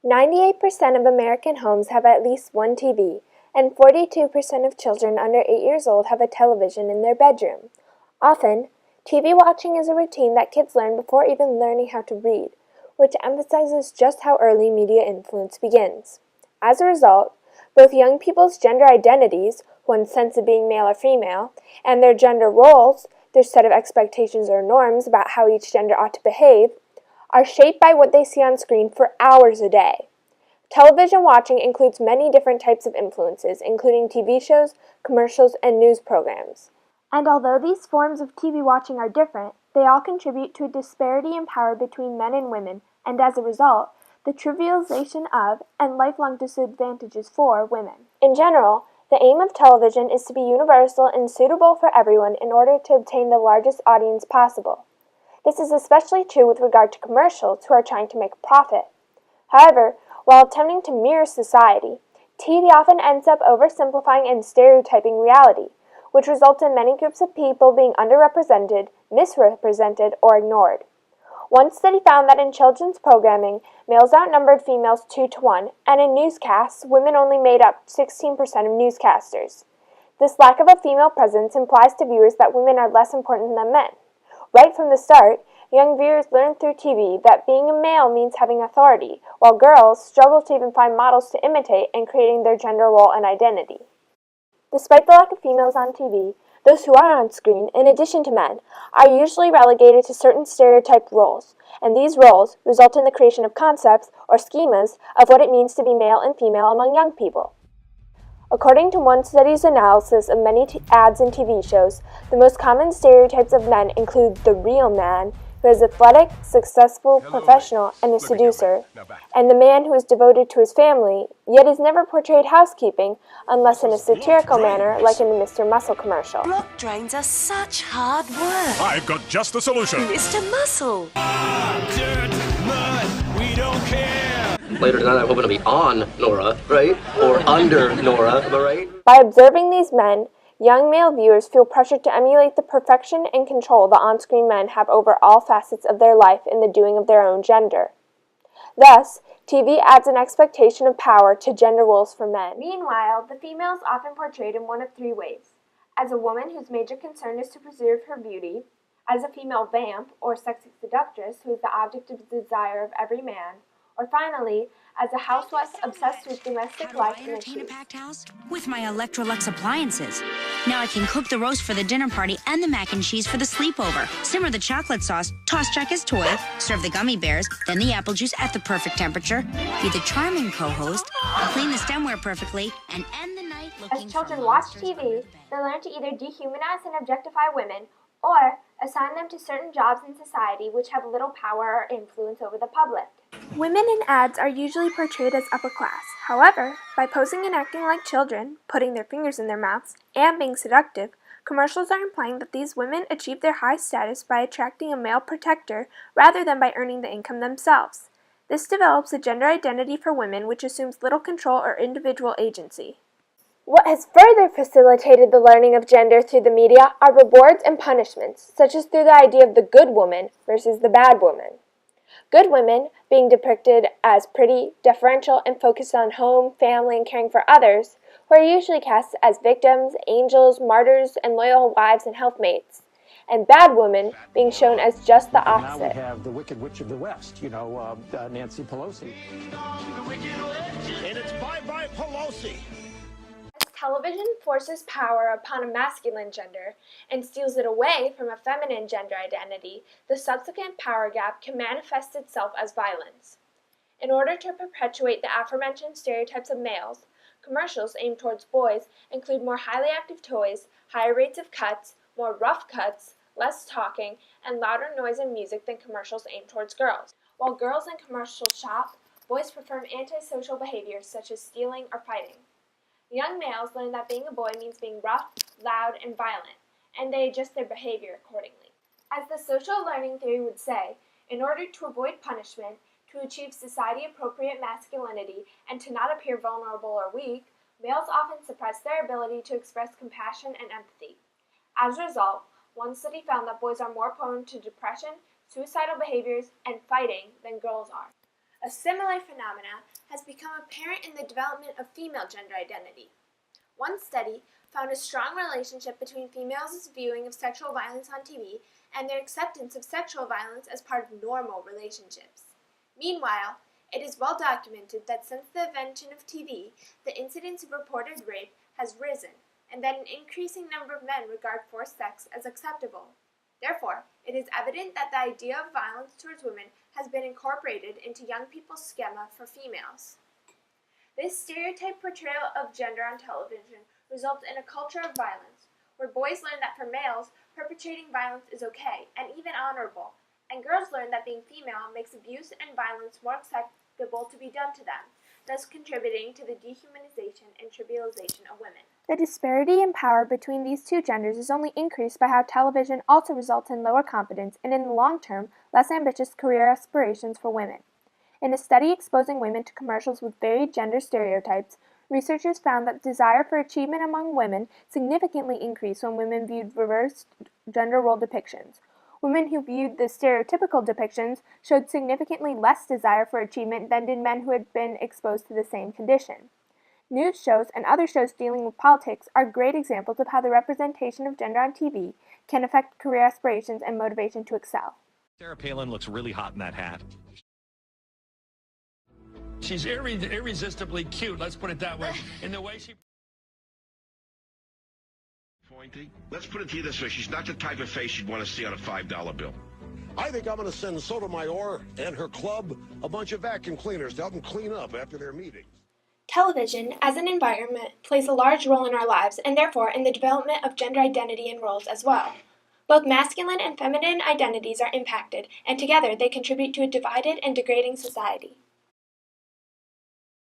98% of American homes have at least one TV, and 42% of children under 8 years old have a television in their bedroom. Often, TV watching is a routine that kids learn before even learning how to read, which emphasizes just how early media influence begins. As a result, both young people's gender identities, one's sense of being male or female, and their gender roles, their set of expectations or norms about how each gender ought to behave, are shaped by what they see on screen for hours a day. Television watching includes many different types of influences, including TV shows, commercials, and news programs. And although these forms of TV watching are different, they all contribute to a disparity in power between men and women, and as a result, the trivialization of and lifelong disadvantages for women. In general, the aim of television is to be universal and suitable for everyone in order to obtain the largest audience possible. This is especially true with regard to commercials who are trying to make a profit. However, while attempting to mirror society, TV often ends up oversimplifying and stereotyping reality, which results in many groups of people being underrepresented, misrepresented, or ignored. One study found that in children's programming, males outnumbered females 2-1, and in newscasts, women only made up 16% of newscasters. This lack of a female presence implies to viewers that women are less important than men. Right from the start, young viewers learn through TV that being a male means having authority, while girls struggle to even find models to imitate in creating their gender role and identity. Despite the lack of females on TV, those who are on screen, in addition to men, are usually relegated to certain stereotyped roles, and these roles result in the creation of concepts or schemas of what it means to be male and female among young people. According to one study's analysis of many ads and TV shows, the most common stereotypes of men include the real man, who is athletic, successful, professional, and a seducer, and the man who is devoted to his family, yet is never portrayed housekeeping, unless in a satirical manner like in the Mr. Muscle commercial. Block drains are such hard work. I've got just the solution. Mr. Muscle. Dirt, mud, we don't care. Later tonight, I'm hoping to be on Nora, right? Or under Nora, am I right? By observing these men, young male viewers feel pressured to emulate the perfection and control the on-screen men have over all facets of their life in the doing of their own gender. Thus, TV adds an expectation of power to gender roles for men. Meanwhile, the female is often portrayed in one of three ways: as a woman whose major concern is to preserve her beauty, as a female vamp or sexy seductress who is the object of the desire of every man, or finally, as a housewife obsessed with domestic life and entertain a packed house? With my Electrolux appliances. Now I can cook the roast for the dinner party and the mac and cheese for the sleepover. Simmer the chocolate sauce, toss Jack his toy, serve the gummy bears, then the apple juice at the perfect temperature, be the charming co-host, clean the stemware perfectly, and end the night looking As children watch TV, they learn to either dehumanize and objectify women, or assign them to certain jobs in society which have little power or influence over the public. Women in ads are usually portrayed as upper class. However, by posing and acting like children, putting their fingers in their mouths, and being seductive, commercials are implying that these women achieve their high status by attracting a male protector rather than by earning the income themselves. This develops a gender identity for women which assumes little control or individual agency. What has further facilitated the learning of gender through the media are rewards and punishments, such as through the idea of the good woman versus the bad woman. Good women, being depicted as pretty, deferential, and focused on home, family, and caring for others, who are usually cast as victims, angels, martyrs, and loyal wives and helpmates. And bad women being shown as just the opposite. Now we have the Wicked Witch of the West, Nancy Pelosi. And it's bye-bye Pelosi. Television forces power upon a masculine gender and steals it away from a feminine gender identity, the subsequent power gap can manifest itself as violence. In order to perpetuate the aforementioned stereotypes of males, commercials aimed towards boys include more highly active toys, higher rates of cuts, more rough cuts, less talking, and louder noise and music than commercials aimed towards girls. While girls in commercials shop, boys perform antisocial behaviors such as stealing or fighting. Young males learn that being a boy means being rough, loud, and violent, and they adjust their behavior accordingly. As the social learning theory would say, in order to avoid punishment, to achieve society-appropriate masculinity, and to not appear vulnerable or weak, males often suppress their ability to express compassion and empathy. As a result, one study found that boys are more prone to depression, suicidal behaviors, and fighting than girls are. A similar phenomena has become apparent in the development of female gender identity. One study found a strong relationship between females' viewing of sexual violence on TV and their acceptance of sexual violence as part of normal relationships. Meanwhile, it is well documented that since the invention of TV, the incidence of reported rape has risen, and that an increasing number of men regard forced sex as acceptable. Therefore, it is evident that the idea of violence towards women has been incorporated into young people's schema for females. This stereotype portrayal of gender on television results in a culture of violence, where boys learn that for males, perpetrating violence is okay and even honorable, and girls learn that being female makes abuse and violence more acceptable to be done to them, thus contributing to the dehumanization and trivialization of women. The disparity in power between these two genders is only increased by how television also results in lower confidence and, in the long term, less ambitious career aspirations for women. In a study exposing women to commercials with varied gender stereotypes, researchers found that desire for achievement among women significantly increased when women viewed reversed gender role depictions. Women who viewed the stereotypical depictions showed significantly less desire for achievement than did men who had been exposed to the same condition. News shows and other shows dealing with politics are great examples of how the representation of gender on TV can affect career aspirations and motivation to excel. Sarah Palin looks really hot in that hat. She's irresistibly cute, let's put it that way. In the way she... Pointy. Let's put it to you this way. She's not the type of face you'd want to see on a $5 bill. I think I'm going to send Sotomayor and her club a bunch of vacuum cleaners to help them clean up after their meetings. Television, as an environment, plays a large role in our lives and therefore in the development of gender identity and roles as well. Both masculine and feminine identities are impacted, and together they contribute to a divided and degrading society.